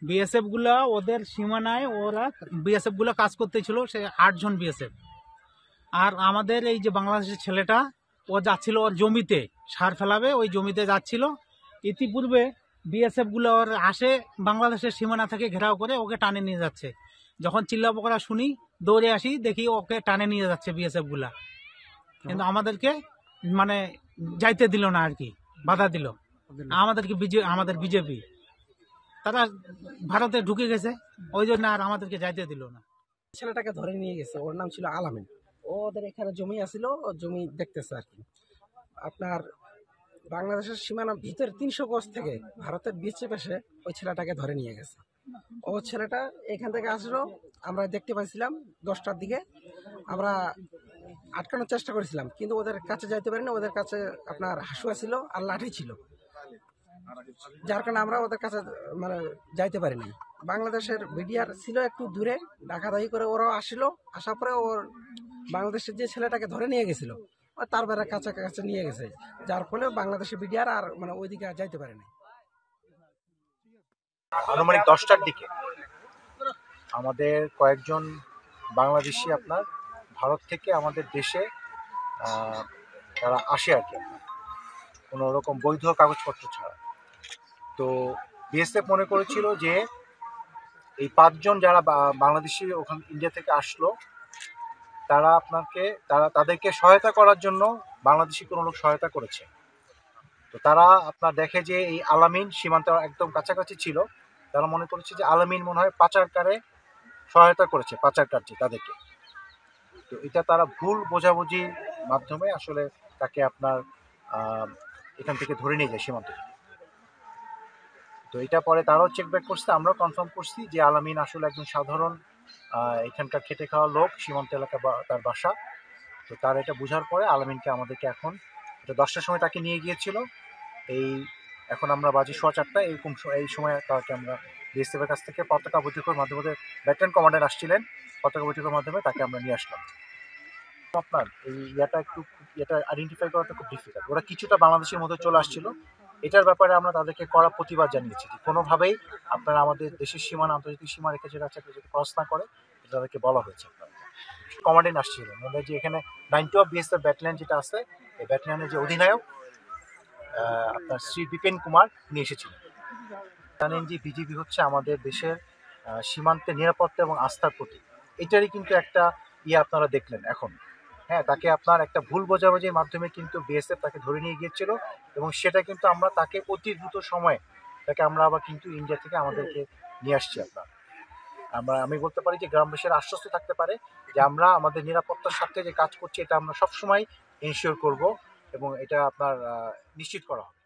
BSF গুলা ওদের সীমানায় ওরা বিএসএফ গুলা কাজ করতেছিল, সে 8 জন বিএসএফ। আর আমাদের এই যে বাংলাদেশের ছেলেটা ও যাচ্ছিল ওর জমিতে সার ফেলাবে, ওই জমিতে যাচ্ছিল। ইতিপূর্বে বিএসএফ গুলো ওর আসে, বাংলাদেশের সীমানা থেকে ঘেরাও করে ওকে টানে নিয়ে যাচ্ছে। যখন চিল্লা পোকরা শুনি, দৌড়ে আসি, দেখি ওকে টানে নিয়ে যাচ্ছে বিএসএফ গুলা। কিন্তু আমাদেরকে মানে যাইতে দিল না আর কি, বাধা দিল। আমাদের বিজেপি তারা ভারতে ঢুকে গেছে, ওই জন্য আর আমাদেরকে যাইতে দিল না। ছেলেটাকে ধরে নিয়ে গেছে, ওর নাম ছিল আলামিন। ওদের এখানে জমি আছিল, জমি দেখতেছে আর কি। আপনার বাংলাদেশের সীমানার ভিতরে 300 গজ থেকে ভারতের বিচে পেশে ওই ছেলেটাকে ধরে নিয়ে গেছে। ও ছেলেটা এখান থেকে আসলো, আমরা দেখতে পাইছিলাম 10টার দিকে। আমরা আটকানোর চেষ্টা করেছিলাম, কিন্তু ওদের কাছে যাইতে পারিনি। ওদের কাছে আপনার হাসুয়া ছিল আর লাঠি ছিল, যার কারণে আমরা ওদের কাছে মানে যাইতে পারি নাই। বাংলাদেশের মিডিয়ার ছিল একটু দূরে, ডাকাডাকি করে ওরাও আসলো। আসার পরে ওর বাংলাদেশের যে ছেলেটাকে ধরে নিয়ে গেছিল তার বেড়ার কাছে নিয়ে গেছে, যার ফলে বাংলাদেশের মিডিয়ার আর মানে ওইদিকে আর যাইতে পারে নাই। আনুমানিক 10টার দিকে আমাদের কয়েকজন বাংলাদেশি আপনার ভারত থেকে আমাদের দেশে তারা আসে আর কি, কোনো রকম বৈধ কাগজপত্র ছাড়া। তো বিএসএফ মনে করেছিল যে এই 5 জন যারা বাংলাদেশি ওখান ইন্ডিয়া থেকে আসলো, তাদেরকে সহায়তা করার জন্য বাংলাদেশি কোনো লোক সহায়তা করেছে। তো তারা আপনার দেখে যে এই আলামিন সীমান্ত একদম কাছাকাছি ছিল, তারা মনে করেছে যে আলামিন মনে হয় পাচারকারে সহায়তা করেছে, পাচার কার্যে তাদেরকে। তো এটা তারা ভুল বোঝাবুঝির মাধ্যমে আসলে তাকে আপনার এখান থেকে ধরে নিয়ে যায় সীমান্ত। তো এটা পরে তারাও চেক ব্যাক করছে, আমরাও কনফার্ম করছি যে আলামিন আসলে একজন সাধারণ এখানকার খেটে খাওয়া লোক, সীমান্ত এলাকা তার বাসা। তো তার এটা বোঝার পরে আলামিনকে আমাদেরকে এখন এটা 10টার সময় তাকে নিয়ে গিয়েছিল। এখন আমরা বাজে 4:15 এরকম এই সময় তাকে আমরা বিএসএফের কাছ থেকে পতাকা বৈঠকের মাধ্যমে, ব্যাটালিয়ন কমান্ডার আসছিলেন, পতাকা বৈঠকের মাধ্যমে তাকে আমরা নিয়ে আসলাম। আপনার এই এটা আইডেন্টিফাই করাটা খুব ডিফিকাল্ট। ওরা কিছুটা বাংলাদেশের মধ্যে চলে আসছিল, এটার ব্যাপারে আমরা তাদেরকে কড়া প্রতিবাদ জানিয়েছি যে কোনোভাবেই আপনারা আমাদের দেশের সীমানা, আন্তর্জাতিক সীমা রেখে যেটা আছে যদি ক্রস না করে, তাদেরকে বলা হয়েছে। কমান্ডেন্ট আসছিল মানে যে এখানে 90 অফ বিএসএফ ব্যাটালিয়ন যেটা আছে, এই ব্যাটালিয়নের যে অধিনায়ক আপনার শ্রী বিপিন কুমার উনি এসেছিলেন। জানেন যে বিজেপি হচ্ছে আমাদের দেশের সীমান্তের নিরাপত্তা এবং আস্থার প্রতীক। এটারই কিন্তু একটা আপনারা দেখলেন এখন। হ্যাঁ, তাকে আপনার একটা ভুল বোঝাবুঝির মাধ্যমে কিন্তু বিএসএফ তাকে ধরে নিয়ে গিয়েছিল, এবং সেটা কিন্তু আমরা তাকে অতি দ্রুত সময়ে তাকে আমরা আবার কিন্তু ইন্ডিয়া থেকে আমাদেরকে নিয়ে আসছি। আমি বলতে পারি যে গ্রামবাসীরা আশ্বস্ত থাকতে পারে যে আমরা আমাদের নিরাপত্তার স্বার্থে যে কাজ করছি এটা আমরা সবসময় এনশিওর করব, এবং এটা আপনার নিশ্চিত করা হবে।